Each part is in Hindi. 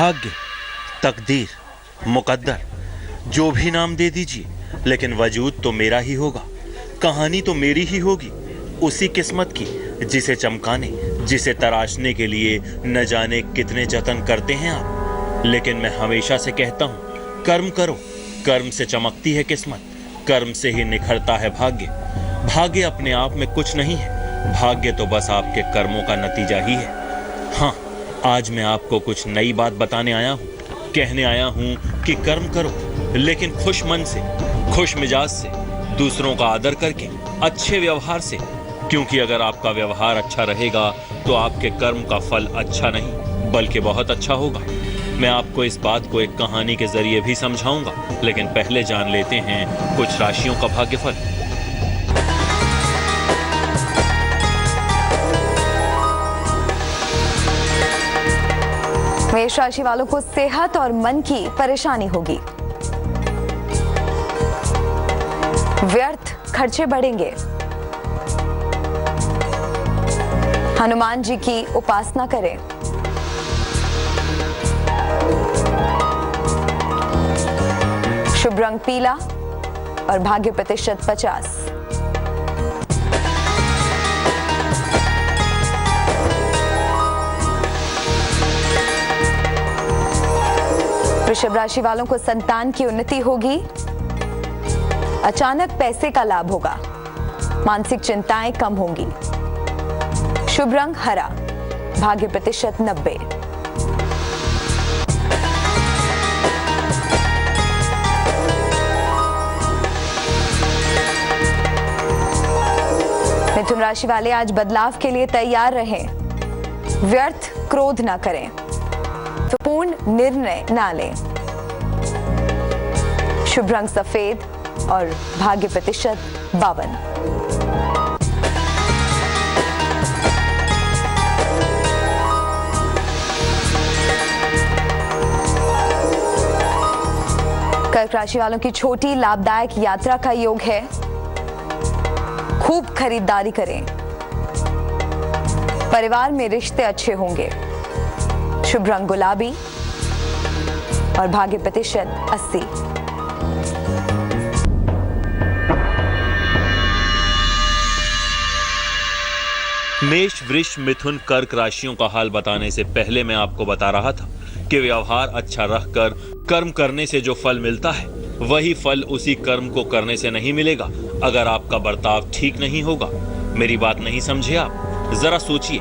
भाग्य, तकदीर, मुकद्दर, जो भी नाम दे दीजिए, लेकिन वजूद तो मेरा ही होगा। कहानी तो मेरी ही होगी, उसी किस्मत की जिसे चमकाने, जिसे तराशने के लिए न जाने कितने जतन करते हैं आप। लेकिन मैं हमेशा से कहता हूँ, कर्म करो, कर्म से चमकती है किस्मत, कर्म से ही निखरता है भाग्य। भाग्य अपने आप में कुछ नहीं है, भाग्य तो बस आपके कर्मों का नतीजा ही है। हाँ, आज मैं आपको कुछ नई बात बताने आया हूँ, कहने आया हूँ कि कर्म करो, लेकिन खुश मन से, खुश मिजाज से, दूसरों का आदर करके, अच्छे व्यवहार से। क्योंकि अगर आपका व्यवहार अच्छा रहेगा तो आपके कर्म का फल अच्छा नहीं बल्कि बहुत अच्छा होगा। मैं आपको इस बात को एक कहानी के जरिए भी समझाऊंगा, लेकिन पहले जान लेते हैं कुछ राशियों का भाग्यफल। मेष राशि वालों को सेहत और मन की परेशानी होगी। व्यर्थ खर्चे बढ़ेंगे। हनुमान जी की उपासना करें। शुभ रंग पीला और भाग्य प्रतिशत 50। वृषभ राशि वालों को संतान की उन्नति होगी। अचानक पैसे का लाभ होगा। मानसिक चिंताएं कम होंगी। शुभ रंग हरा, भाग्य प्रतिशत 90। मिथुन राशि वाले आज बदलाव के लिए तैयार रहें। व्यर्थ क्रोध ना करें, पूर्ण निर्णय ना लें। शुभ रंग सफेद और भाग्य प्रतिशत 52। कर्क राशि वालों की छोटी लाभदायक यात्रा का योग है। खूब खरीदारी करें। परिवार में रिश्ते अच्छे होंगे। शुभ रंग गुलाबी और भाग्य प्रतिशत 80। मेष, वृष, मिथुन, कर्क राशियों का हाल बताने से पहले मैं आपको बता रहा था कि व्यवहार अच्छा रखकर कर्म करने से जो फल मिलता है, वही फल उसी कर्म को करने से नहीं मिलेगा अगर आपका बर्ताव ठीक नहीं होगा। मेरी बात नहीं समझे आप? जरा सोचिए,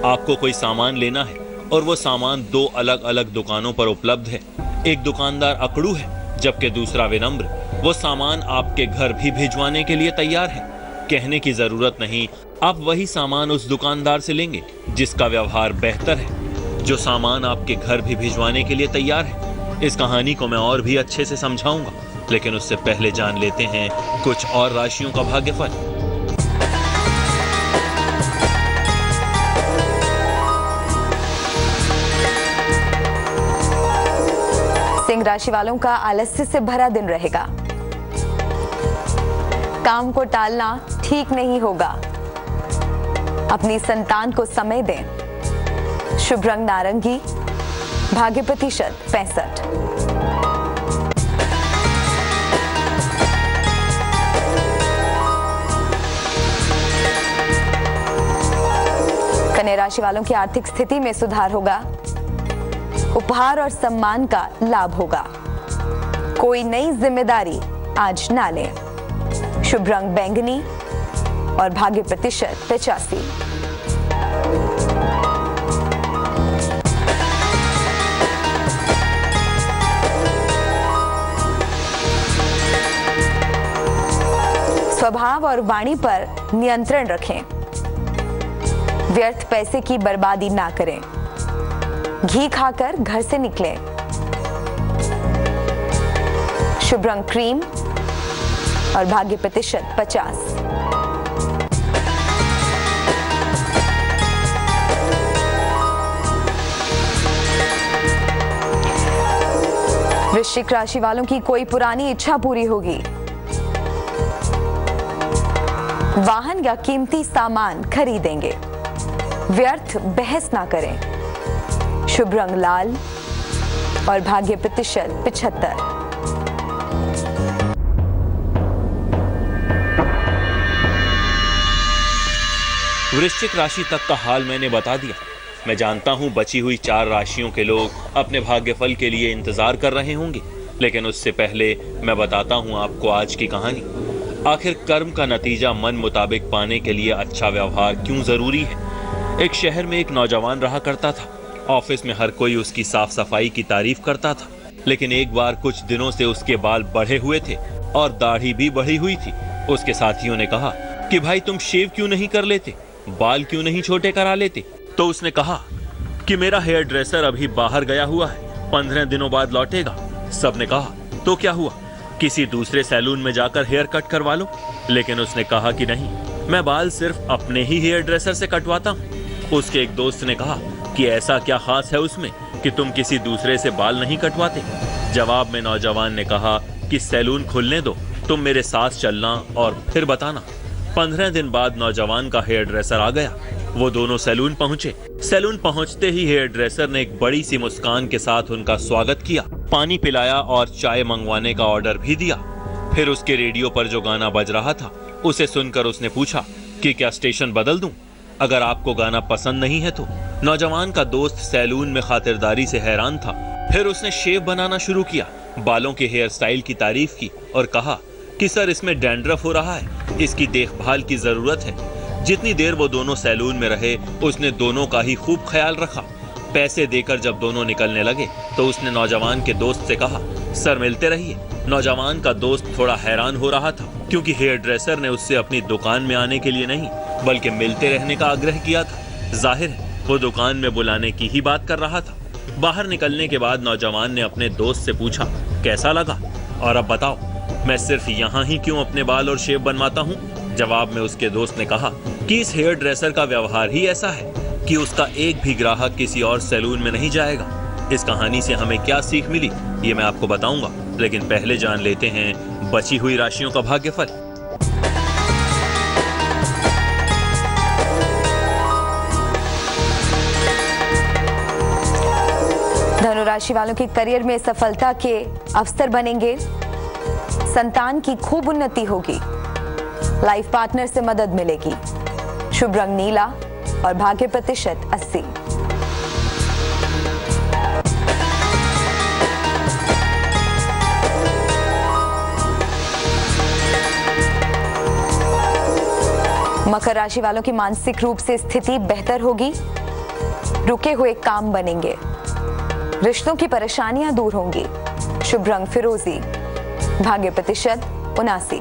आपको कोई सामान लेना है और वो सामान दो अलग अलग दुकानों पर उपलब्ध है। एक दुकानदार अकड़ू है, जबकि दूसरा विनम्र। वो सामान आपके घर भी भिजवाने के लिए तैयार है। कहने की जरूरत नहीं, आप वही सामान उस दुकानदार से लेंगे जिसका व्यवहार बेहतर है, जो सामान आपके घर भी भिजवाने के लिए तैयार है। इस कहानी को मैं और भी अच्छे से समझाऊंगा, लेकिन उससे पहले जान लेते हैं कुछ और राशियों का भाग्यफल। सिंह राशि वालों का आलस्य से भरा दिन रहेगा। काम को टालना ठीक नहीं होगा। अपनी संतान को समय दें। शुभ रंग नारंगी, भाग्य प्रतिशत 65। कन्या राशि वालों की आर्थिक स्थिति में सुधार होगा। उपहार और सम्मान का लाभ होगा। कोई नई जिम्मेदारी आज ना लें। शुभ रंग बैंगनी और भाग्य प्रतिशत 85। स्वभाव और वाणी पर नियंत्रण रखें। व्यर्थ पैसे की बर्बादी ना करें। घी खाकर घर से निकलें। शुभ रंग क्रीम और भाग्य प्रतिशत 50। वृश्चिक राशि वालों की कोई पुरानी इच्छा पूरी होगी। वाहन या कीमती सामान खरीदेंगे। व्यर्थ बहस ना करें। शुभ रंग लाल और भाग्य प्रतिशत 75। वृश्चिक राशि तक का हाल मैंने बता दिया। मैं जानता हूं बची हुई 4 राशियों के लोग अपने भाग्यफल के लिए इंतजार कर रहे होंगे, लेकिन उससे पहले मैं बताता हूं आपको आज की कहानी। आखिर कर्म का नतीजा मन मुताबिक पाने के लिए अच्छा व्यवहार क्यों जरूरी है। एक शहर में एक नौजवान रहा करता था। ऑफिस में हर कोई उसकी साफ सफाई की तारीफ करता था, लेकिन एक बार कुछ दिनों से उसके बाल बढ़े हुए थे और दाढ़ी भी बढ़ी हुई थी। उसके साथियों ने कहा कि भाई तुम शेव क्यों नहीं कर लेते, बाल क्यों नहीं छोटे करा लेते। तो उसने कहा कि मेरा हेयर ड्रेसर अभी बाहर गया हुआ है, 15 दिनों बाद लौटेगा। सबने कहा तो क्या हुआ, किसी दूसरे सैलून में जाकर हेयर कट करवा लो। लेकिन उसने कहा कि नहीं, मैं बाल सिर्फ अपने ही हेयर ड्रेसर से कटवाता हूँ। उसके एक दोस्त ने कहा कि ऐसा क्या खास है उसमें कि तुम किसी दूसरे से बाल नहीं कटवाते। जवाब में नौजवान ने कहा कि सैलून खुलने दो, तुम मेरे साथ चलना और फिर बताना। 15 दिन बाद नौजवान का हेयर ड्रेसर आ गया। वो दोनों सैलून पहुंचे। सैलून पहुंचते ही हेयर ड्रेसर ने एक बड़ी सी मुस्कान के साथ उनका स्वागत किया, पानी पिलाया और चाय मंगवाने का ऑर्डर भी दिया। फिर उसके रेडियो पर जो गाना बज रहा था उसे सुनकर उसने पूछा कि क्या स्टेशन बदल दूं, अगर आपको गाना पसंद नहीं है तो। नौजवान का दोस्त सैलून में खातिरदारी से हैरान था। फिर उसने शेव बनाना शुरू किया, बालों के हेयर स्टाइल की तारीफ की और कहा कि सर इसमें डैंड्रफ हो रहा है, इसकी देखभाल की जरूरत है। जितनी देर वो दोनों सैलून में रहे उसने दोनों का ही खूब ख्याल रखा। पैसे देकर जब दोनों निकलने लगे तो उसने नौजवान के दोस्त से कहा सर मिलते रहिए। नौजवान का दोस्त थोड़ा हैरान हो रहा था क्योंकि हेयर ड्रेसर ने उससे अपनी दुकान में आने के लिए नहीं बल्कि मिलते रहने का आग्रह किया था। जाहिर है वो दुकान में बुलाने की ही बात कर रहा था। बाहर निकलने के बाद नौजवान ने अपने दोस्त से पूछा कैसा लगा, और अब बताओ मैं सिर्फ यहाँ ही क्यों अपने बाल और शेव बनवाता हूँ। जवाब में उसके दोस्त ने कहा कि इस हेयर ड्रेसर का व्यवहार ही ऐसा है कि उसका एक भी ग्राहक किसी और सैलून में नहीं जाएगा। इस कहानी से हमें क्या सीख मिली ये मैं आपको बताऊंगा, लेकिन पहले जान लेते हैं बची हुई राशियों का भाग्यफल। धनु राशि वालों के करियर में सफलता के अवसर बनेंगे, संतान की खूब उन्नति होगी, लाइफ पार्टनर से मदद मिलेगी। शुभ रंग नीला और भाग्य प्रतिशत 80। मकर राशि वालों की मानसिक रूप से स्थिति बेहतर होगी, रुके हुए काम बनेंगे, रिश्तों की परेशानियां दूर होंगी। शुभ रंग फिरोजी, भाग्य प्रतिशत 79।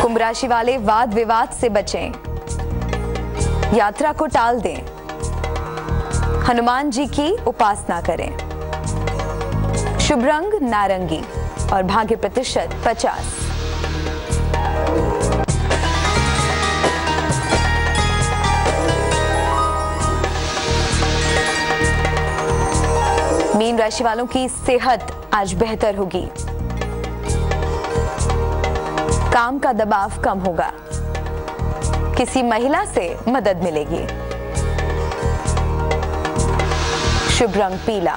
कुंभ राशि वाले वाद विवाद से बचें, यात्रा को टाल दें, हनुमान जी की उपासना करें। शुभ रंग नारंगी और भाग्य प्रतिशत 50। मीन राशि वालों की सेहत आज बेहतर होगी, काम का दबाव कम होगा, किसी महिला से मदद मिलेगी। शुभ रंग पीला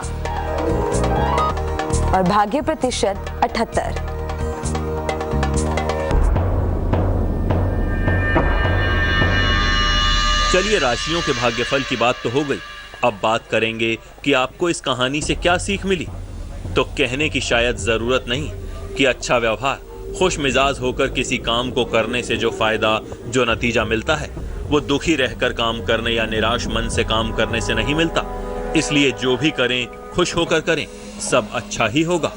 और भाग्य प्रतिशत 78। चलिए राशियों के भाग्यफल की बात तो हो गई, अब बात करेंगे कि आपको इस कहानी से क्या सीख मिली। तो कहने की शायद जरूरत नहीं कि अच्छा व्यवहार, खुश मिजाज होकर किसी काम को करने से जो फायदा, जो नतीजा मिलता है वो दुखी रहकर काम करने या निराश मन से काम करने से नहीं मिलता। इसलिए जो भी करें खुश होकर करें, सब अच्छा ही होगा।